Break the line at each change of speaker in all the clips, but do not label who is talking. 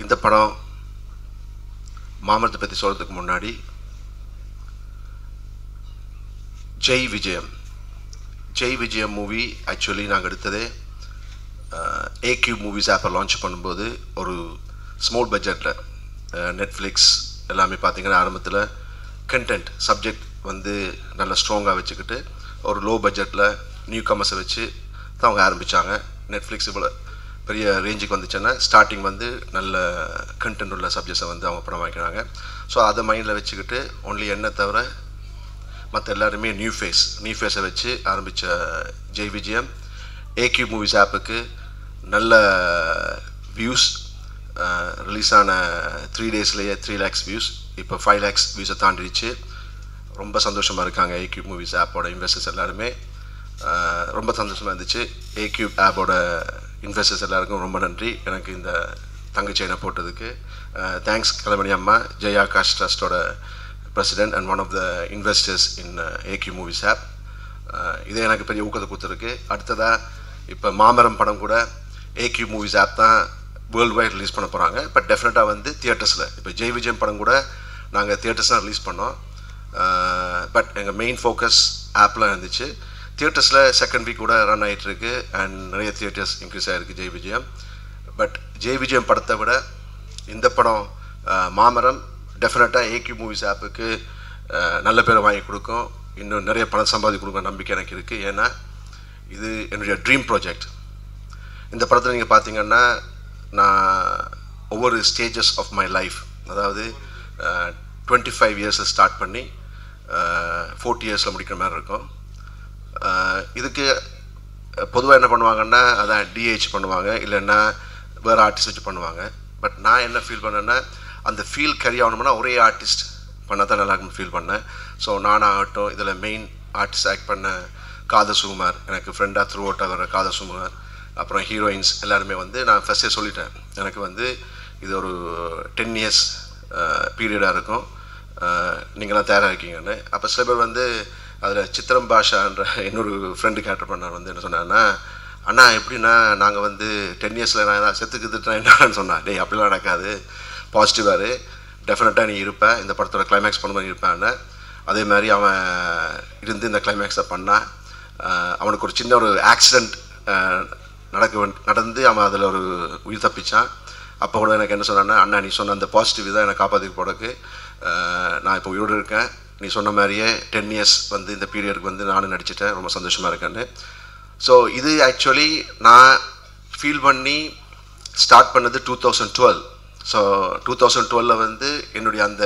இந்த படம் மாமரத்தை பற்றி சொல்கிறதுக்கு முன்னாடி ஜெய் விஜயம் மூவி ஆக்சுவலி நாங்கள் எடுத்ததே ஏக்யூ மூவிஸ் ஆப்பை லான்ச் பண்ணும்போது ஒரு ஸ்மால் பட்ஜெட்டில் நெட்ஃப்ளிக்ஸ் எல்லாமே பார்த்திங்கன்னா ஆரம்பத்தில் கண்டென்ட் சப்ஜெக்ட் வந்து நல்ல ஸ்ட்ராங்காக வச்சுக்கிட்டு ஒரு லோ பட்ஜெட்டில் நியூ கமர்ஸை வச்சு தான் அவங்க ஆரம்பித்தாங்க. நெட்ஃப்ளிக்ஸ் இவ்வளோ பெரிய ரேஞ்சுக்கு வந்துச்சுன்னா ஸ்டார்டிங் வந்து நல்ல கண்டென்ட் உள்ள சப்ஜெக்ட்ஸை வந்து அவங்க படம் வைக்கிறாங்க. ஸோ அதை மைண்டில் வச்சுக்கிட்டு ஒன்லி என்ன தவிர மற்ற எல்லாருமே நியூ ஃபேஸை வச்சு ஆரம்பித்த ஜெய் விஜயம் ஏக்யூ மூவிஸ் ஆப்புக்கு நல்ல வியூஸ், ரிலீஸ் ஆன 3 டேஸ்லேயே 3 lakhs வியூஸ், இப்போ 5 lakhs வியூஸை தாண்டிடுச்சு. ரொம்ப சந்தோஷமாக இருக்காங்க ஏக்யூ மூவிஸ் ஆப்போட இன்வெஸ்டர்ஸ் எல்லாருமே. ரொம்ப சந்தோஷமாக இருந்துச்சு. ஏக்யூ ஆப்போட இன்வெஸ்டர்ஸ் எல்லாருக்கும் ரொம்ப நன்றி எனக்கு இந்த தங்கச்செயினை போட்டதுக்கு. தேங்க்ஸ் கலைமணி அம்மா, ஜெய் ஆகாஷ் ட்ரஸ்டோட president and one of the investors in AQ movies app. இதே எனக்கு பெரிய ஊக்கத்தை கொடுத்துருக்கு. அடுத்ததாக இப்போ மாமரம் படம் கூட ஏக்யூ மூவிஸ் ஆப் தான் வேர்ல்டு வைட் ரிலீஸ் பண்ண போகிறாங்க. பட் டெஃபினட்டாக வந்து தியேட்டர்ஸில் இப்போ ஜெய் விஜயம் படம் கூட நாங்கள் தியேட்டர்ஸ் தான் ரிலீஸ் பண்ணோம். பட் எங்கள் மெயின் ஃபோக்கஸ் ஆப்பில் இருந்துச்சு. தியேட்டர்ஸில் செகண்ட் வீக் கூட ரன் ஆகிட்டுருக்கு அண்ட் நிறைய தியேட்டர்ஸ் இன்க்ரீஸ் ஆகிருக்கு ஜெய் விஜயம். பட் ஜெய் விஜயம் படத்தை விட இந்த படம் மாமரம் டெஃபினட்டாக ஏக்யூ மூவிஸ் ஆப்புக்கு நல்ல பேரை வாங்கி கொடுக்கும், இன்னும் நிறைய பணம் சம்பாதி கொடுக்கும் நம்பிக்கை எனக்கு இருக்குது. ஏன்னா இது என்னுடைய ட்ரீம் ப்ராஜெக்ட். இந்த படத்தில் நீங்கள் பார்த்தீங்கன்னா நான் ஒவ்வொரு ஸ்டேஜஸ் ஆஃப் மை லைஃப், அதாவது 25 இயர்ஸை ஸ்டார்ட் பண்ணி 40 இயர்ஸில் முடிக்கிற மாதிரி இருக்கும். இதுக்கு பொதுவாக என்ன பண்ணுவாங்கன்னா அதான் டிஹெச் பண்ணுவாங்க, இல்லைன்னா வேறு ஆர்டிஸ்ட் வச்சு பண்ணுவாங்க. பட் நான் என்ன ஃபீல் பண்ணேன்னா அந்த ஃபீல் கேரி ஆகணும்னா ஒரே ஆர்டிஸ்ட் பண்ணால் தான் நல்லா இருக்குன்னு ஃபீல் பண்ணேன். ஸோ நானாகட்டும், இதில் மெயின் ஆர்டிஸ்ட் ஆக்ட் பண்ண காதர் சுகுமார், எனக்கு ஃப்ரெண்டாக த்ரூ அவுட்டாக வர காதர் சுகுமார், அப்புறம் ஹீரோயின்ஸ் எல்லாருமே வந்து நான் ஃபஸ்ட்டே சொல்லிட்டேன் எனக்கு வந்து இது ஒரு 10 years பீரியடாக இருக்கும், நீங்களாம் தயாராக இருக்கீங்கன்னு. அப்போ சில பேர் வந்து அதில் சித்திரம் பாஷான்ற இன்னொரு ஃப்ரெண்டு கேரக்டர் பண்ணார் வந்து என்ன சொன்னான்னா, அண்ணா எப்படின்னா நாங்கள் வந்து 10 yearsல நான் ஏதாவது செத்துக்குதுட்டேன் என்னன்னு சொன்னேன். டேய் அப்படிலாம் நடக்காது, பாசிட்டிவாக டெஃபினட்டாக நீ இருப்பேன், இந்த படத்தோட கிளைமேக்ஸ் பண்ண மாதிரி இருப்பேன்னு. அதே மாதிரி அவன் இருந்து இந்த கிளைமேக்ஸை பண்ணான். அவனுக்கு ஒரு சின்ன ஒரு ஆக்சிடெண்ட் நடந்து அவன் அதில் ஒரு உயிர் தப்பிச்சான். அப்போ கூட எனக்கு என்ன சொன்னான்னா, அண்ணா நீ சொன்ன அந்த பாசிட்டிவ் தான் என்னை காப்பாற்றி போடக்கு நான் இப்போ உயிரோடு இருக்கேன், நீ சொன்ன மாதிரியே 10 years வந்து இந்த பீரியடுக்கு வந்து நானும் நடிச்சிட்டேன், ரொம்ப சந்தோஷமாக இருக்கேன்னு. ஸோ இது ஆக்சுவலி நான் ஃபீல் பண்ணி ஸ்டார்ட் பண்ணது 2012. ஸோ 2012 வந்து என்னுடைய அந்த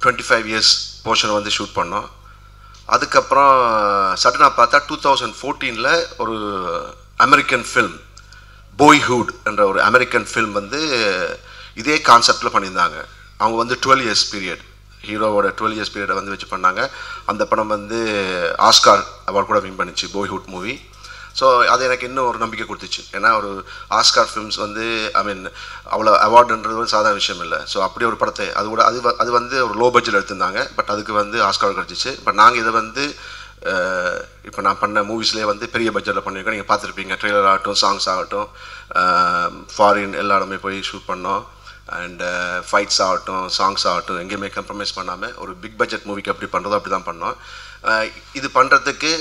25 years போர்ஷனை வந்து ஷூட் பண்ணோம். அதுக்கப்புறம் சடனாக பார்த்தா 2014 ஒரு அமெரிக்கன் ஃபில்ம் பாய்ஹுட் என்ற ஒரு அமெரிக்கன் ஃபில்ம் வந்து இதே கான்செப்டில் பண்ணியிருந்தாங்க. அவங்க வந்து 12 years பீரியட், ஹீரோவோட 12 years பீரியடை வந்து வச்சு பண்ணாங்க. அந்த படம் வந்து ஆஸ்கார் அவார்ட் கூட வின் பண்ணிச்சு பாய்ஹுட் மூவி. ஸோ அது எனக்கு இன்னும் ஒரு நம்பிக்கை கொடுத்துச்சு. ஏன்னா ஒரு ஆஸ்கார் ஃபிலிம்ஸ் வந்து அவ்வளோ அவார்டுன்றது ஒரு சாதாரண விஷயம் இல்லை. ஸோ அப்படி ஒரு படத்தை அது வந்து ஒரு லோ பட்ஜெட் எடுத்திருந்தாங்க, பட் அதுக்கு வந்து ஆஸ்கார் கிடச்சிச்சு. பட் நாங்கள் இதை வந்து இப்போ நான் பண்ண மூவிஸ்லேயே வந்து பெரிய பட்ஜெட்டில் பண்ணியிருக்கோம். நீங்கள் பார்த்துருப்பீங்க, ட்ரெய்லர் ஆகட்டும், சாங்ஸ் ஆகட்டும், ஃபாரின் எல்லா இடமே போய் ஷூட் பண்ணோம். அண்ட் ஃபைட்ஸ் ஆகட்டும், சாங்ஸ் ஆகட்டும், எங்கேயுமே கம்ப்ரமைஸ் பண்ணாமல் ஒரு பிக் பட்ஜெட் மூவிக்கு எப்படி பண்ணுறதோ அப்படி தான் பண்ணோம். இது பண்ணுறதுக்கு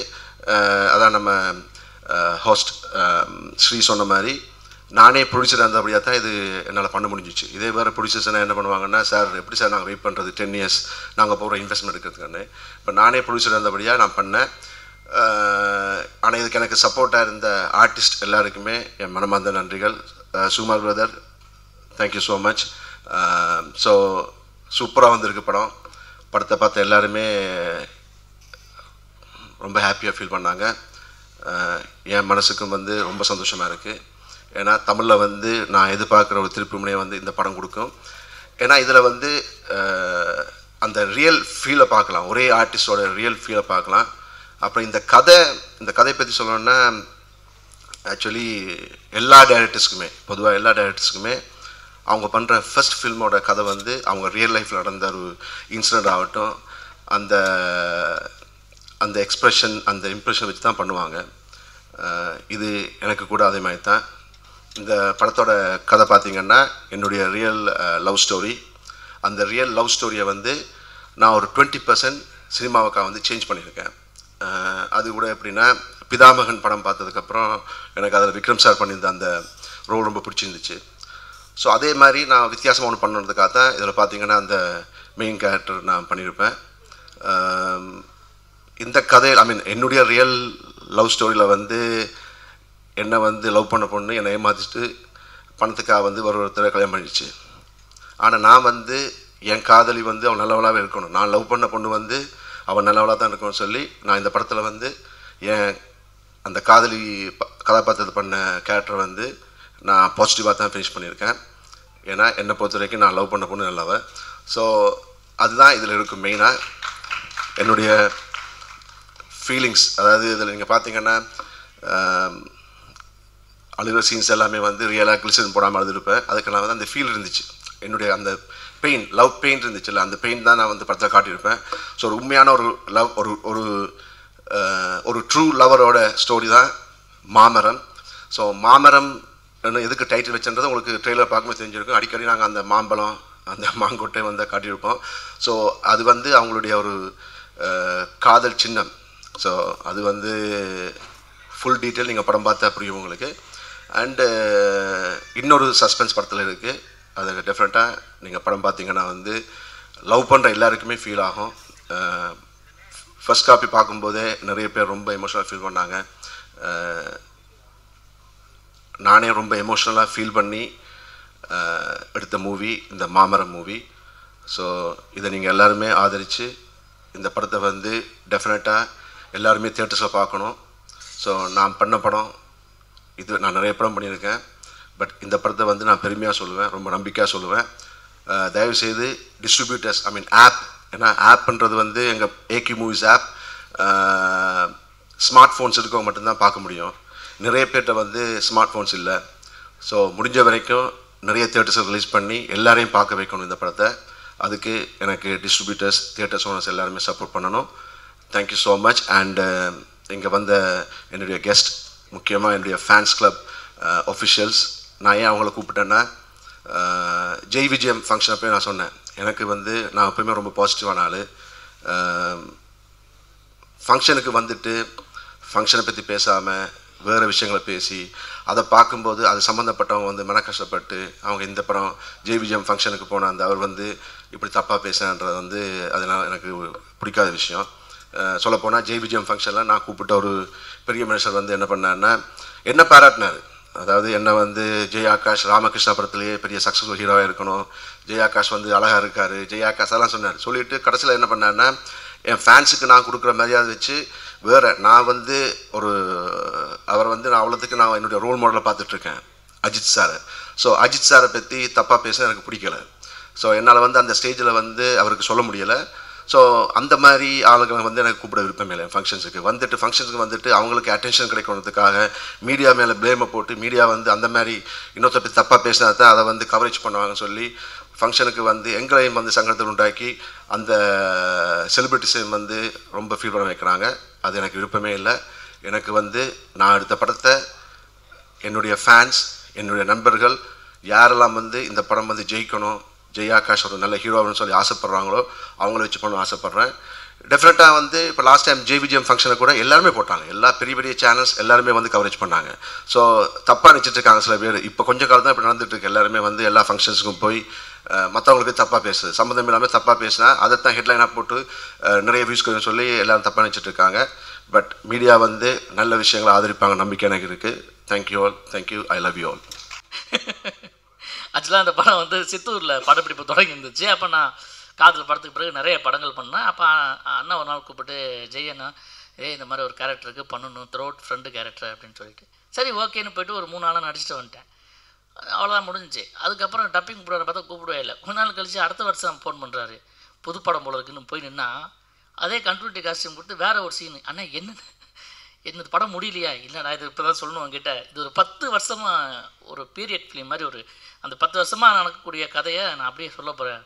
அதான் நம்ம ஹோஸ்ட் ஸ்ரீ சொன்ன மாதிரி நானே ப்ரொடியூசர் இருந்தபடியாக தான் இது என்னால் பண்ண முடிஞ்சிச்சு. இதே வேறு ப்ரொடியூசர்ஸ்னால் என்ன பண்ணுவாங்கன்னா, சார் எப்படி சார் நாங்கள் வெயிட் பண்ணுறது 10 years நாங்கள் போகிற இன்வெஸ்ட்மெண்ட் எடுக்கிறதுக்கானு. இப்போ நானே ப்ரொடியூசர் இருந்தபடியாக நான் பண்ணேன். ஆனால் இதுக்கு எனக்கு சப்போர்ட்டாக இருந்த ஆர்டிஸ்ட் எல்லாருக்குமே என் மனமார்ந்த நன்றிகள். Sukumar brother, thank you so much. So சூப்பராக வந்திருக்கு படம். படத்தை பார்த்த எல்லாருமே ரொம்ப ஹாப்பியாக ஃபீல் பண்ணாங்க. என் மனசுக்கும் வந்து ரொம்ப சந்தோஷமாக இருக்குது. ஏன்னா தமிழில் வந்து நான் எதிர்பார்க்குற ஒரு திருப்பு முனையை வந்து இந்த படம் கொடுக்கும். ஏன்னா இதில் வந்து அந்த ரியல் ஃபீலை பார்க்கலாம், ஒரே ஆர்டிஸ்டோட ரியல் ஃபீலை பார்க்கலாம். அப்புறம் இந்த கதை பற்றி சொல்லணுன்னா ஆக்சுவலி எல்லா டைரக்டர்ஸ்க்குமே, பொதுவாக எல்லா டைரக்டர்ஸ்க்குமே அவங்க பண்ணுற ஃபர்ஸ்ட் ஃபில்மோட கதை வந்து அவங்க ரியல் லைஃப்பில் நடந்த ஒரு இன்சிடெண்ட் ஆகட்டும், அந்த எக்ஸ்ப்ரெஷன், அந்த இம்ப்ரெஷன் வச்சு தான் பண்ணுவாங்க. இது எனக்கு கூட அதே மாதிரி தான். இந்த படத்தோட கதை பார்த்திங்கன்னா என்னுடைய ரியல் லவ் ஸ்டோரி. அந்த ரியல் லவ் ஸ்டோரியை வந்து நான் ஒரு 20% சினிமாவுக்காக வந்து சேஞ்ச் பண்ணியிருக்கேன். அது கூட எப்படின்னா, பிதாமகன் படம் பார்த்ததுக்கப்புறம் எனக்கு அதில் விக்ரம் சார் பண்ணியிருந்த அந்த ரோல் ரொம்ப பிடிச்சிருந்துச்சு. ஸோ அதே மாதிரி நான் வித்தியாசமாக ஒன்று பண்ணுறதுக்காக தான் இதில் பார்த்திங்கன்னா அந்த மெயின் கேரக்டர் நான் பண்ணியிருப்பேன். இந்த கதையில் என்னுடைய ரியல் லவ் ஸ்டோரியில் வந்து என்னை வந்து லவ் பண்ண பொண்ணு என்னை ஏமாற்றிட்டு பணத்துக்காக வந்து ஒருத்தரை கல்யாணம் பண்ணிடுச்சு. ஆனால் நான் வந்து என் காதலி வந்து அவன் நல்லவளாகவே இருக்கணும், நான் லவ் பண்ண பொண்ணு வந்து அவன் நல்லவளாக தான் இருக்கணும்னு சொல்லி நான் இந்த படத்தில் வந்து என் அந்த காதலி கதாபாத்திரத்தை பண்ண கேரக்டரை வந்து நான் பாசிட்டிவாக தான் ஃபினிஷ் பண்ணியிருக்கேன். ஏன்னா என்னை பொறுத்த வரைக்கும் நான் லவ் பண்ண பொண்ணு நல்லவன். ஸோ அதுதான் இதில் இருக்கும் மெயினாக என்னுடைய ஃபீலிங்ஸ். அதாவது இதில் நீங்கள் பார்த்தீங்கன்னா அழுகிற சீன்ஸ் எல்லாமே வந்து ரியலாக கிளிசரின் போடாமல் அழுதுருப்பேன். அதுக்கு நான் வந்து அந்த ஃபீல் இருந்துச்சு, என்னுடைய அந்த பெயின், லவ் பெயின் இருந்துச்சுல்ல, அந்த பெயின் தான் நான் வந்து படத்தில் காட்டியிருப்பேன். ஸோ ஒரு உண்மையான ஒரு லவ், ஒரு ட்ரூ லவரோட ஸ்டோரி தான் மாமரம். ஸோ மாமரம் எதுக்கு டைட்டில் வச்சுன்றது உங்களுக்கு ட்ரெய்லர் பார்க்கும்போது தெரிஞ்சிருக்கும். அடிக்கடி நாங்கள் அந்த மாம்பழம், அந்த மாங்கொட்டை வந்து காட்டியிருப்போம். ஸோ அது வந்து அவங்களுடைய ஒரு காதல் சின்னம். ஸோ அது வந்து ஃபுல் டீட்டெயில் நீங்கள் படம் பார்த்தா புரியும் உங்களுக்கு. அண்டு இன்னொரு சஸ்பென்ஸ் படத்தில் இருக்குது, அது டெஃபினட்டாக நீங்கள் படம் பார்த்தீங்கன்னா வந்து லவ் பண்ணுற எல்லாருக்குமே ஃபீல் ஆகும். ஃபர்ஸ்ட் காப்பி பார்க்கும்போதே நிறைய பேர் ரொம்ப எமோஷனலாக ஃபீல் பண்ணாங்க. நானே ரொம்ப எமோஷ்னலாக ஃபீல் பண்ணி எடுத்த மூவி இந்த மாமரம் மூவி. ஸோ இதை நீங்கள் எல்லாருமே ஆதரித்து இந்த படத்தை வந்து டெஃபினட்டாக எல்லாருமே தியேட்டர்ஸில் பார்க்கணும். ஸோ நான் பண்ண படம் இது, நான் நிறைய படம் பண்ணியிருக்கேன், பட் இந்த படத்தை வந்து நான் பெருமையாக சொல்லுவேன், ரொம்ப நம்பிக்கையாக சொல்லுவேன். தயவுசெய்து டிஸ்ட்ரிபியூட்டர்ஸ், ஆப், ஏன்னா ஆப்ன்றது வந்து எங்கள் ஏகி மூவிஸ் ஆப் ஸ்மார்ட் ஃபோன்ஸ் இருக்கவங்க மட்டும்தான் பார்க்க முடியும். நிறைய பேர்கிட்ட வந்து ஸ்மார்ட் ஃபோன்ஸ் இல்லை. ஸோ முடிஞ்ச வரைக்கும் நிறைய தியேட்டர்ஸை ரிலீஸ் பண்ணி எல்லாரையும் பார்க்க வைக்கணும் இந்த படத்தை. அதுக்கு எனக்கு டிஸ்ட்ரிபியூட்டர்ஸ், தியேட்டர்ஸ் ஓனர்ஸ் எல்லாருமே சப்போர்ட் பண்ணணும். Thank you so much. அண்ட் இங்கே வந்த என்னுடைய கெஸ்ட், முக்கியமாக என்னுடைய ஃபேன்ஸ் கிளப் ஒஃபிஷியல்ஸ், நான் ஏன் அவங்கள கூப்பிட்டேன்னா, ஜெய் விஜயம் ஃபங்க்ஷனை போய் நான் சொன்னேன், எனக்கு வந்து நான் எப்போயுமே ரொம்ப பாசிட்டிவான ஆள். ஃபங்க்ஷனுக்கு வந்துட்டு ஃபங்க்ஷனை பற்றி பேசாமல் வேறு விஷயங்களை பேசி அதை பார்க்கும்போது அது சம்மந்தப்பட்டவங்க வந்து மன கஷ்டப்பட்டு அவங்க இந்த படம் ஜெய் விஜயம் ஃபங்க்ஷனுக்கு போன அந்த அவர் வந்து இப்படி தப்பாக பேசுனான்றது வந்து அதனால் எனக்கு பிடிக்காத விஷயம். சொல்லப்போனால் ஜெய் விஜயம் ஃபங்க்ஷனில் நான் கூப்பிட்ட ஒரு பெரிய மனுஷர் வந்து என்ன பண்ணார்னா என்ன பாராட்டினார். அதாவது என்னை வந்து ஜெய் ஆகாஷ் ராமகிருஷ்ணா படத்துலேயே பெரிய சக்ஸஸ்ஃபுல் ஹீரோவாக இருக்கணும், ஜெய் ஆகாஷ் வந்து அழகாக இருக்கார், ஜெய் ஆகாஷ் அதெல்லாம் சொன்னார். சொல்லிவிட்டு கடைசியில் என்ன பண்ணார்னா, என் ஃபேன்ஸுக்கு நான் கொடுக்குற மரியாதை வச்சு வேறு நான் வந்து ஒரு அவரை வந்து நான் அவ்வளோத்துக்கு நான் என்னுடைய ரோல் மாடலை பார்த்துட்ருக்கேன் அஜித் சாரை. ஸோ அஜித் சாரை பற்றி தப்பாக பேச எனக்கு பிடிக்கலை. ஸோ என்னால் வந்து அந்த ஸ்டேஜில் வந்து அவருக்கு சொல்ல முடியலை. ஸோ அந்த மாதிரி ஆளுங்களை வந்து எனக்கு கூப்பிட விருப்பம் இல்லை. ஃபங்க்ஷன்ஸுக்கு வந்துட்டு அவங்களுக்கு அட்டென்ஷன் கிடைக்கணுன்றதுக்காக மீடியா மேலே ப்ளேமை போட்டு மீடியா வந்து அந்த மாதிரி இன்னொருத்த பற்றி தப்பாக பேசினா தான் அதை வந்து கவரேஜ் பண்ணுவாங்கன்னு சொல்லி ஃபங்க்ஷனுக்கு வந்து எங்களையும் வந்து சங்கடத்தில் உண்டாக்கி அந்த செலிபிரிட்டிஸையும் வந்து ரொம்ப ஃபீல் பண்ண வைக்கிறாங்க. அது எனக்கு விருப்பமே இல்லை. எனக்கு வந்து நான் எடுத்த படத்தை என்னுடைய ஃபேன்ஸ், என்னுடைய நண்பர்கள் யாரெல்லாம் வந்து இந்த படம் வந்து ஜெயிக்கணும், ஜெய் ஆகாஷ் ஒரு நல்ல ஹீரோன்னு சொல்லி ஆசைப்பட்றாங்களோ அவங்கள வச்சு பண்ண ஆசைப்பட்றேன். டெஃபினட்டாக வந்து இப்போ லாஸ்ட் டைம் ஜெய் விஜயம் ஃபங்க்ஷனை கூட எல்லாருமே போட்டாங்க, எல்லா பெரிய பெரிய சேனல்ஸ் எல்லாருமே வந்து கவரேஜ் பண்ணாங்க. ஸோ தப்பாக நினச்சிட்டு இருக்காங்க சில பேர். இப்போ கொஞ்சம் காலம் தான் இப்போ நடந்துகிட்ருக்கு. எல்லாருமே வந்து எல்லா ஃபங்க்ஷன்ஸுக்கும் போய் மற்றவங்களுக்கு தப்பாக பேசுது, சம்மந்தம் இல்லாமல் தப்பாக பேசினா அதைத்தான் ஹெட்லைனாக போட்டு நிறைய வியூஸ்க்கு சொல்லி எல்லோரும் தப்பாக நினச்சிட்டு இருக்காங்க. பட் மீடியா வந்து நல்ல விஷயங்களை ஆதரிப்பாங்க, நம்பிக்கை எனக்கு இருக்குது. Thank you all, thank you, I love you all.
ஆக்சுவலாக அந்த படம் வந்து சித்தூரில் படப்பிடிப்பு தொடங்கி இருந்துச்சு. அப்போ நான் காதல் படத்துக்கு பிறகு நிறைய படங்கள் பண்ணேன். அப்போ அண்ணா ஒரு நாள் கூப்பிட்டு ஜெய் அண்ணா இந்த மாதிரி ஒரு கேரக்டருக்கு பண்ணணும், த்ரோட் ஃப்ரெண்டு கேரக்டர் அப்படின்னு சொல்லிட்டு சரி ஓகேன்னு போய்ட்டு ஒரு 3 நாளாக நடிச்சுட்டு வந்துட்டேன். அவ்வளோதான் முடிஞ்சிச்சு. அதுக்கப்புறம் டப்பிங் போடுற பார்த்தா கூப்பிடவே இல்லை. கொஞ்ச நாள் கழிச்சு அடுத்த வருஷம் ஃபோன் பண்ணுறாரு, புதுப்படம் போல இருக்குன்னு போய் நின்னா அதே கண்டினியூட்டி காஸ்டியூம் கொடுத்து வேறு ஒரு சீனு. அண்ணா என்னது படம் முடியலையா? இல்லை நான் இது இப்போ தான் சொல்லணும் உங்ககிட்ட, இது ஒரு 10 வருஷமாக ஒரு பீரியட் ஃபிலிம் மாதிரி ஒரு அந்த 10 வருஷமாக நடக்கக்கூடிய கதையை நான் அப்படியே சொல்ல போகிறேன்.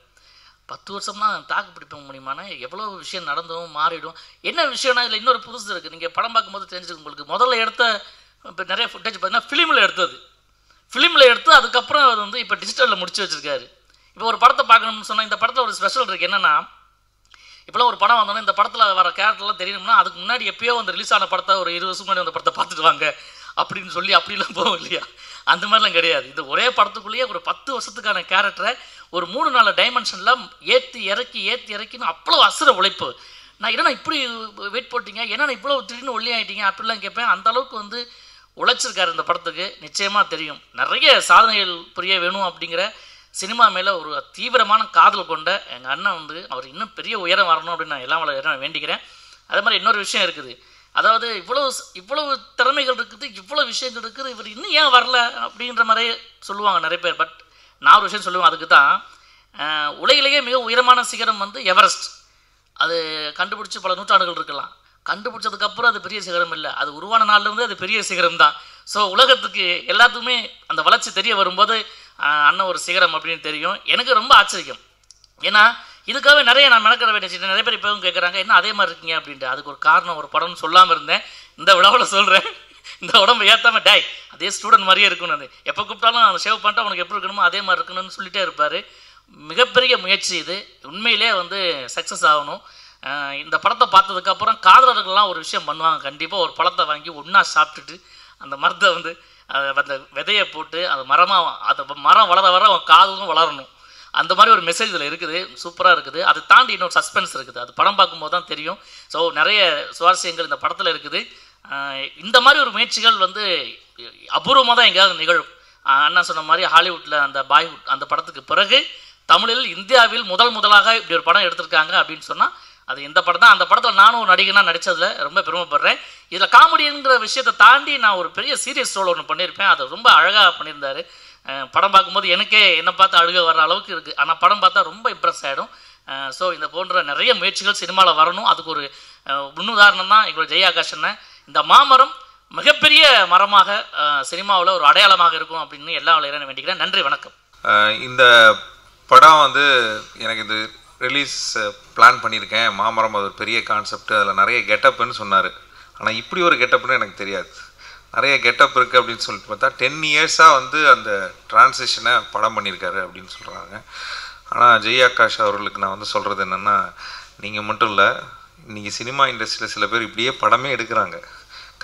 10 வருஷம்னா தாக்கு பிடிப்ப முடியுமானா? எவ்வளோ விஷயம் நடந்தும் மாறிடும். என்ன விஷயம்னா இதில் இன்னொரு புதுசு இருக்குது. நீங்கள் படம் பார்க்கும்போது தெரிஞ்சுருக்கு உங்களுக்கு. முதல்ல எடுத்த இப்போ நிறைய ஃபுட்டேஜ் பார்த்தீங்கன்னா ஃபிலிமில் எடுத்தது. ஃபிலிமில் எடுத்து அதுக்கப்புறம் அது வந்து இப்போ டிஜிட்டலில் முடிச்சு வச்சுருக்காரு. இப்போ ஒரு படத்தை பார்க்கணும்னு சொன்னால் இந்த படத்தில் ஒரு ஸ்பெஷல் இருக்குது. என்னென்னா, இப்போலாம் ஒரு படம் வந்தோன்னா இந்த படத்தில் வர கேரக்டர்லாம் தெரியணும்னா அதுக்கு முன்னாடி எப்பயோ வந்து ரிலீஸ் ஆன படத்தை ஒரு 20 வருஷம் முன்னாடி அந்த படத்தை பார்த்துட்டு வாங்க அப்படின்னு சொல்லி அப்படிலாம் போகும் இல்லையா? அந்த மாதிரிலாம் கிடையாது. இது ஒரே படத்துக்குள்ளேயே ஒரு 10 வருஷத்துக்கான கேரக்டரை ஒரு 3-4 டைமென்ஷனில் ஏற்றி இறக்கின்னு அவ்வளோ அசுர உழைப்பு. நான் என்னென்னா இப்படி வெயிட் போட்டிங்க, என்னென்னா இவ்வளோ திடீர்னு ஒல்லி ஆகிட்டீங்க அப்படிலாம் கேட்பேன். அந்தளவுக்கு வந்து உழைச்சிருக்காரு இந்த படத்துக்கு. நிச்சயமாக தெரியும் நிறைய சாதனைகள் புரிய வேணும் அப்படிங்கிற சினிமா மேலே ஒரு தீவிரமான காதல் கொண்ட எங்கள் அண்ணன் வந்து அவர் இன்னும் பெரிய உயரம் வரணும் அப்படின்னு நான் எல்லாம் வேண்டிக்கிறேன். அதே மாதிரி இன்னொரு விஷயம் இருக்குது. அதாவது இவ்வளவு திறமைகள் இருக்குது, இவ்வளோ விஷயங்கள் இருக்குது, இவர் இன்னும் ஏன் வரல அப்படின்ற மாதிரியே சொல்லுவாங்க நிறைய பேர். பட் நான் ஒரு விஷயம் சொல்லுவேன். அதுக்கு தான் உலகிலேயே மிக உயரமான சிகரம் வந்து எவரெஸ்ட். அது கண்டுபிடிச்சி பல நூற்றாண்டுகள் இருக்கலாம். கண்டுபிடிச்சதுக்கப்புறம் அது பெரிய சிகரம் இல்லை, அது உருவான நாள்லேருந்து அது பெரிய சிகரம் தான். ஸோ உலகத்துக்கு எல்லாத்துக்குமே அந்த வளர்ச்சி தெரிய வரும்போது அண்ணன் ஒரு சிகரம் அப்படின்னு தெரியும். எனக்கு ரொம்ப ஆச்சரியம். ஏன்னா இதுக்காகவே நிறைய நான் மெனக்கிட வேண்டிய நிறைய பேர் இப்போவும் கேட்குறாங்க என்ன அதே மாதிரி இருக்கீங்க அப்படின்ட்டு. அதுக்கு ஒரு காரணம், ஒரு படம்னு சொல்லாமல் இருந்தேன். இந்த விழாவில் சொல்கிறேன். இந்த உடம்பை ஏற்றாமல் டேய் அதே ஸ்டூடெண்ட் மாதிரியே இருக்கணும். அது எப்போ கூப்பிட்டாலும் அந்த ஷேவ் பண்ணிட்டு அவனுக்கு எப்படி இருக்கணுமோ அதே மாதிரி இருக்கணும்னு சொல்லிட்டே இருப்பார். மிகப்பெரிய முயற்சி இது. உண்மையிலே வந்து சக்ஸஸ் ஆகணும். இந்த படத்தை பார்த்ததுக்கப்புறம் காதலர்கள்லாம் ஒரு விஷயம் பண்ணுவாங்க. கண்டிப்பாக ஒரு பழத்தை வாங்கி ஒன்றா சாப்பிட்டுட்டு அந்த மரத்தை வந்து அந்த விதையை போட்டு அந்த மரம் வளர வர காதலும் வளரணும். அந்த மாதிரி ஒரு மெசேஜ் இதில் இருக்குது. சூப்பராக இருக்குது. அதை தாண்டி இன்னொரு சஸ்பென்ஸ் இருக்குது. அது படம் பார்க்கும்போது தான் தெரியும். ஸோ நிறைய சுவாரஸ்யங்கள் இந்த படத்தில் இருக்குது. இந்த மாதிரி ஒரு முயற்சிகள் வந்து அபூர்வமாக தான் எங்கேயாவது நிகழும். அண்ணா சொன்ன மாதிரி ஹாலிவுட்டில் அந்த பாய்வுட் அந்த படத்துக்கு பிறகு தமிழில் இந்தியாவில் முதலாக இப்படி ஒரு படம் எடுத்திருக்காங்க அப்படின்னு சொன்னால் அது இந்த படம் தான். அந்த படத்தில் நானும் ஒரு நடிகனாக நடித்ததில் ரொம்ப பெருமைப்படுறேன். இதில் காமெடிங்கிற விஷயத்தை தாண்டி நான் ஒரு பெரிய சீரியஸ் ரோல் ஒன்று பண்ணியிருப்பேன். அதை ரொம்ப அழகாக பண்ணியிருந்தார். படம் பார்க்கும்போது எனக்கே என்னை பார்த்து அழுக வர அளவுக்கு இருக்குது. ஆனால் படம் பார்த்தா ரொம்ப இம்ப்ரெஸ் ஆகிடும். ஸோ இந்த போன்ற நிறைய முயற்சிகள் சினிமாவில் வரணும். அதுக்கு ஒரு முன்னுதாரணம் தான் எங்களோட ஜெயாகாஷ் அண்ணன். இந்த மாமரம் மிகப்பெரிய மரமாக சினிமாவில் ஒரு அடையாளமாக இருக்கும் அப்படின்னு எல்லா வளையறேன் வேண்டிக்கிறேன். நன்றி, வணக்கம்.
இந்த படம் வந்து எனக்கு இது ரிலீஸ் பிளான் பண்ணியிருக்கேன். மாமரம் அது ஒரு பெரிய கான்செப்ட். அதில் நிறைய கெட்டப்புன்னு சொன்னார். ஆனால் இப்படி ஒரு கெட்டப்புன்னு எனக்கு தெரியாது. நிறைய கெட்டப் இருக்குது அப்படின்னு சொல்லிட்டு பார்த்தா 10 இயர்ஸாக வந்து அந்த டிரான்சிஷனை படம் பண்ணியிருக்காரு அப்படின்னு சொல்கிறாங்க. ஆனால் ஜெயாகாஷ் அவர்களுக்கு நான் வந்து சொல்கிறது என்னென்னா, நீங்கள் மட்டும் இல்லை, இன்றைக்கி சினிமா இண்டஸ்ட்ரியில் சில பேர் இப்படியே படமே எடுக்கிறாங்க.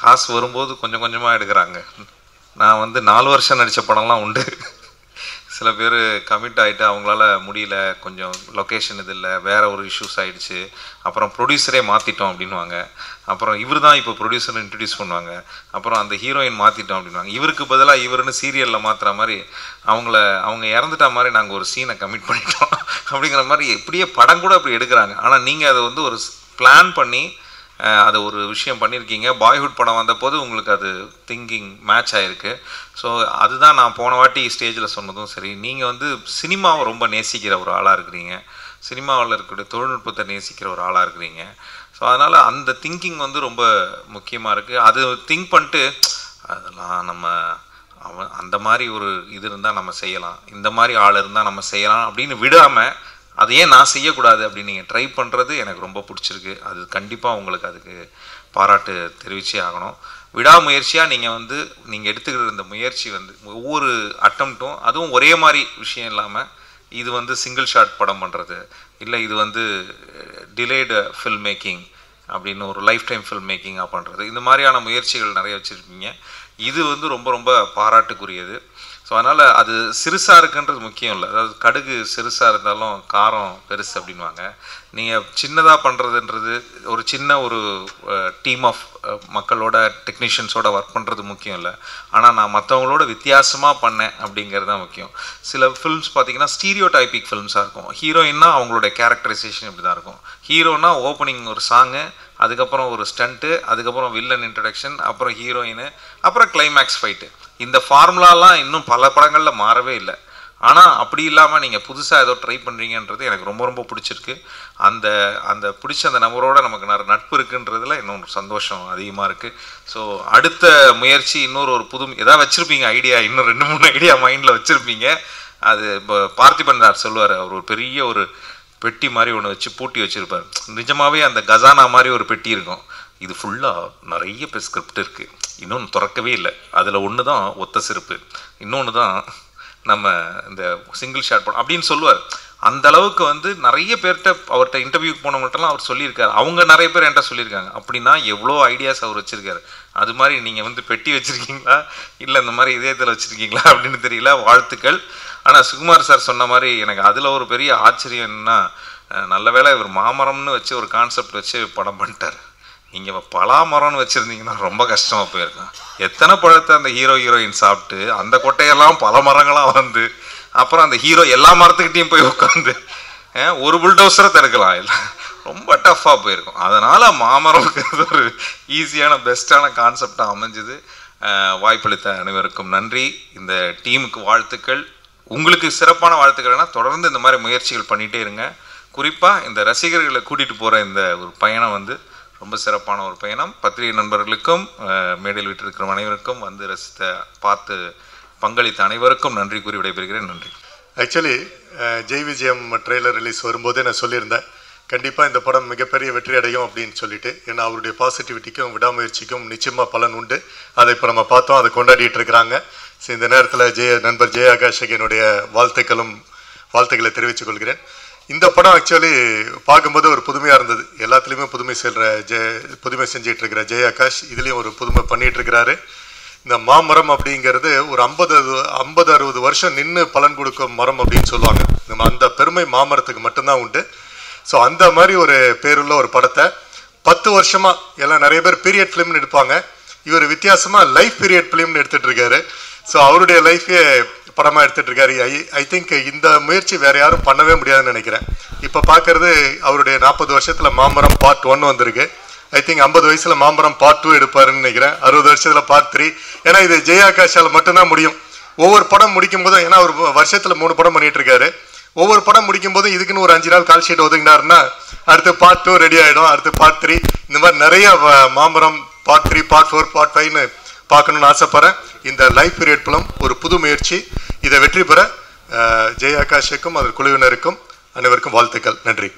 காசு வரும்போது கொஞ்சம் கொஞ்சமாக எடுக்கிறாங்க. நான் வந்து 4 வருஷம் நடித்த படம்லாம் உண்டு. சில பேர் கமிட் ஆகிட்டு அவங்களால முடியல, கொஞ்சம் லொக்கேஷன் இது இல்லை, வேறு ஒரு இஷ்யூஸ் ஆகிடுச்சு, அப்புறம் ப்ரொடியூசரே மாற்றிட்டோம் அப்படின்வாங்க. அப்புறம் இவர் தான் இப்போ ப்ரொடியூசர்னு இன்ட்ரடியூஸ் பண்ணுவாங்க. அப்புறம் அந்த ஹீரோயின் மாற்றிட்டோம் அப்படின்வாங்க. இவருக்கு பதிலாக இவருன்னு சீரியலில் மாற்றுற மாதிரி அவங்க இறந்துட்ட மாதிரி நாங்கள் ஒரு சீனை கமிட் பண்ணிட்டோம் அப்படிங்கிற மாதிரி இப்படியே படம் கூட அப்படி எடுக்கிறாங்க. ஆனால் நீங்கள் அதை வந்து ஒரு பிளான் பண்ணி அதை ஒரு விஷயம் பண்ணியிருக்கீங்க. பாய்ஹுட் படம் வந்தபோது உங்களுக்கு அது திங்கிங் மேட்ச் ஆகிருக்கு. ஸோ அதுதான் நான் போன வாட்டி ஸ்டேஜில் சொன்னதும் சரி. நீங்கள் வந்து சினிமாவை ரொம்ப நேசிக்கிற ஒரு ஆளாக இருக்கிறீங்க, சினிமாவில் இருக்கக்கூடிய தொழில்நுட்பத்தை நேசிக்கிற ஒரு ஆளாக இருக்கிறீங்க. ஸோ அதனால் அந்த திங்கிங் வந்து ரொம்ப முக்கியமாக இருக்குது. அது திங்க் பண்ணிட்டு அதெல்லாம் நம்ம அந்த மாதிரி ஒரு இது இருந்தால் நம்ம செய்யலாம், இந்த மாதிரி ஆள் இருந்தால் நம்ம செய்யலாம் அப்படின்னு விடாமல் அதை ஏன் நான் செய்யக்கூடாது அப்படின்னு நீங்கள் ட்ரை பண்ணுறது எனக்கு ரொம்ப பிடிச்சிருக்கு. அது கண்டிப்பாக உங்களுக்கு அதுக்கு பாராட்டு தெரிவிச்சே ஆகணும். விடாமுயற்சியாக நீங்கள் எடுத்துக்கிற இந்த முயற்சி வந்து ஒவ்வொரு அட்டம்ப்டும், அதுவும் ஒரே மாதிரி விஷயம் இல்லாமல் இது வந்து சிங்கிள் ஷாட் படம் பண்ணுறது இல்லை, இது வந்து டிலேடு ஃபில்ம் மேக்கிங் அப்படின்னு ஒரு லைஃப் டைம் ஃபில்ம் மேக்கிங்காக பண்ணுறது, இந்த மாதிரியான முயற்சிகள் நிறைய வச்சுருக்கீங்க. இது வந்து ரொம்ப ரொம்ப பாராட்டுக்குரியது. ஸோ அதனால் அது சிறுசாக இருக்குன்றது முக்கியம் இல்லை. அதாவது கடுகு சிறுசாக இருந்தாலும் காரம் பெருசு அப்படின்வாங்க. நீங்கள் சின்னதாக பண்ணுறதுன்றது ஒரு சின்ன ஒரு டீம் ஆஃப் மக்களோட டெக்னீஷியன்ஸோட ஒர்க் பண்ணுறது முக்கியம் இல்லை. ஆனால் நான் மற்றவங்களோட வித்தியாசமாக பண்ணேன் அப்படிங்கிறது தான் முக்கியம். சில ஃபில்ம்ஸ் பார்த்திங்கன்னா ஸ்டீரியோ டைப்பிக் ஃபில்ம்ஸாக இருக்கும். ஹீரோயின்னா அவங்களோட கேரக்டரைசேஷன் இப்படி தான் இருக்கும். ஹீரோனா ஓப்பனிங் ஒரு சாங்கு, அதுக்கப்புறம் ஒரு ஸ்டண்ட்டு, அதுக்கப்புறம் வில்லன் இன்ட்ரடக்ஷன், அப்புறம் ஹீரோயின், அப்புறம் கிளைமேக்ஸ் ஃபைட்டு. இந்த ஃபார்முலாலாம் இன்னும் பல படங்களில் மாறவே இல்லை. ஆனால் அப்படி இல்லாமல் நீங்கள் புதுசாக ஏதோ ட்ரை பண்ணுறீங்கன்றது எனக்கு ரொம்ப ரொம்ப பிடிச்சிருக்கு. அந்த பிடிச்ச அந்த நபரோட நமக்கு நிறைய நட்பு இருக்குன்றதுல இன்னொரு சந்தோஷம் அதிகமாக இருக்குது. ஸோ அடுத்த முயற்சி இன்னொரு புது எதாவது வச்சுருப்பீங்க ஐடியா, இன்னும் 2-3 ஐடியா மைண்டில் வச்சுருப்பீங்க. அது இப்போ பார்த்திபன் சார் சொல்லுவார், அவர் ஒரு பெரிய ஒரு பெட்டி மாதிரி ஒன்று வச்சு பூட்டி வச்சுருப்பார். நிஜமாகவே அந்த கசானா மாதிரி ஒரு பெட்டி இருக்கும். இது ஃபுல்லாக நிறைய ஸ்கிரிப்ட் இருக்குது, இன்னொன்று திறக்கவே இல்லை. அதில் ஒன்று தான் ஒத்த செருப்பு, இன்னொன்று தான் நம்ம இந்த சிங்கிள் ஷாட் படம் அப்படின்னு சொல்லுவார். அந்த அளவுக்கு வந்து நிறைய பேர்கிட்ட அவர்கிட்ட இன்டர்வியூக்கு போனவங்கள்ட்டலாம் அவர் சொல்லியிருக்காரு. அவங்க நிறைய பேர் என்கிட்ட சொல்லியிருக்காங்க. அப்படின்னா எவ்வளோ ஐடியாஸ் அவர் வச்சுருக்காரு. அது மாதிரி நீங்கள் வந்து பெட்டி வச்சுருக்கீங்களா இல்லை இந்த மாதிரி இதயத்தில் வச்சுருக்கீங்களா அப்படின்னு தெரியல. வாழ்த்துக்கள். ஆனால் சுகுமார் சார் சொன்ன மாதிரி எனக்கு அதில் ஒரு பெரிய ஆச்சரியம் என்னன்னா, நல்ல வேளை இவர் மாமரம்னு வச்சு ஒரு கான்செப்ட் வச்சு படம் பண்ணிட்டார். நீங்கள் பலாமரம்னு வச்சுருந்தீங்கன்னா ரொம்ப கஷ்டமாக போயிருக்கும். எத்தனை பழத்தை அந்த ஹீரோயின் சாப்பிட்டு அந்த கொட்டையெல்லாம் பல மரங்களாக வந்து அப்புறம் அந்த ஹீரோ எல்லா மரத்துக்கிட்டையும் போய் உட்காந்து ஒரு புல்டோசரை தடுக்கலாம். இல்லை ரொம்ப டஃப்பாக போயிருக்கும். அதனால் மாமரம்ங்கிறது ஒரு ஈஸியான பெஸ்ட்டான கான்செப்டாக அமைஞ்சுது. வாய்ப்பளித்த அனைவருக்கும் நன்றி. இந்த டீமுக்கு வாழ்த்துக்கள். உங்களுக்கு சிறப்பான வாழ்த்துக்கள்னா தொடர்ந்து இந்த மாதிரி முயற்சிகள் பண்ணிகிட்டே இருங்க. குறிப்பாக இந்த ரசிகர்களை கூட்டிகிட்டு போகிற இந்த ஒரு பயணம் வந்து ரொம்ப சிறப்பான ஒரு பயணம். பத்திரிகை நண்பர்களுக்கும் மேடையில் விட்டிருக்கிற அனைவருக்கும் வந்து ரசித்த பார்த்து பங்களித்த அனைவருக்கும் நன்றி கூறி விடைபெறுகிறேன். நன்றி.
ஆக்சுவலி ஜெய் விஜயம் ட்ரெய்லர் ரிலீஸ் வரும்போதே நான் சொல்லியிருந்தேன் கண்டிப்பாக இந்த படம் மிகப்பெரிய வெற்றி அடையும் அப்படின்னு சொல்லிட்டு. ஏன்னா அவருடைய பாசிட்டிவிட்டிக்கும் விடாமுயற்சிக்கும் நிச்சயமாக பலன் உண்டு. அதை இப்போ நம்ம பார்த்தோம், அதை கொண்டாடிட்டு இருக்கிறாங்க. ஸோ இந்த நேரத்தில் நண்பர் ஜெய ஆகாஷுக்கு என்னுடைய வாழ்த்துக்களை தெரிவித்துக் கொள்கிறேன். இந்த படம் ஆக்சுவலி பார்க்கும்போது ஒரு புதுமையாக இருந்தது. எல்லாத்துலேயுமே புதுமை செஞ்சிட்டு இருக்கிற ஜெய ஆகாஷ் இதுலேயும் ஒரு புதுமை பண்ணிகிட்டு இருக்கிறாரு. இந்த மாமரம் அப்படிங்கிறது ஒரு 50-60 வருஷம் நின்று பலன் கொடுக்கும் மரம் அப்படின்னு சொல்லுவாங்க. நம்ம அந்த பெருமை மாமரத்துக்கு மட்டும்தான் உண்டு. ஸோ அந்த மாதிரி ஒரு பேருள்ள ஒரு படத்தை 10 வருஷமாக எல்லாம் நிறைய பேர் பீரியட் ஃபிலிம்னு எடுப்பாங்க. இவர் வித்தியாசமாக லைஃப் பீரியட் ஃபிலிம்னு எடுத்துகிட்டு இருக்காரு. ஸோ அவருடைய லைஃபே படமாக எடுத்துகிட்டு இருக்காரு. ஐ திங்க் இந்த முயற்சி வேறு யாரும் பண்ணவே முடியாதுன்னு நினைக்கிறேன். இப்போ பார்க்குறது அவருடைய 40 வருஷத்தில் மாமரம் பார்ட் 1 வந்திருக்கு. ஐ திங்க் 50 வயசில் மாமரம் பார்ட் 2 எடுப்பாருன்னு நினைக்கிறேன். 60 வருஷத்தில் பார்ட் 3. ஏன்னா இது ஜெய ஆகாஷால் மட்டும்தான் முடியும். ஒவ்வொரு படம் முடிக்கும் போதும், ஏன்னா ஒரு வருஷத்தில் 3 படம் பண்ணிட்டு இருக்காரு. ஒவ்வொரு படம் முடிக்கும் போதும் இதுக்குன்னு ஒரு 5 நாள் கால் ஷீட் ஒதுங்கினாருன்னா அடுத்து பார்ட் 2 ரெடி ஆகிடும், அடுத்து பார்ட் 3. இந்த மாதிரி நிறைய மாமரம் பார்ட் 3, பார்ட் 4, பார்ட் 5ன்னு பார்க்கணுன்னு ஆசைப்படுறேன். இந்த லைஃப் பீரியட் படம் ஒரு புது முயற்சி. இதை வெற்றி பெற ஜெய ஆகாஷுக்கும் அதன் குழுவினருக்கும் அனைவருக்கும் வாழ்த்துக்கள். நன்றி.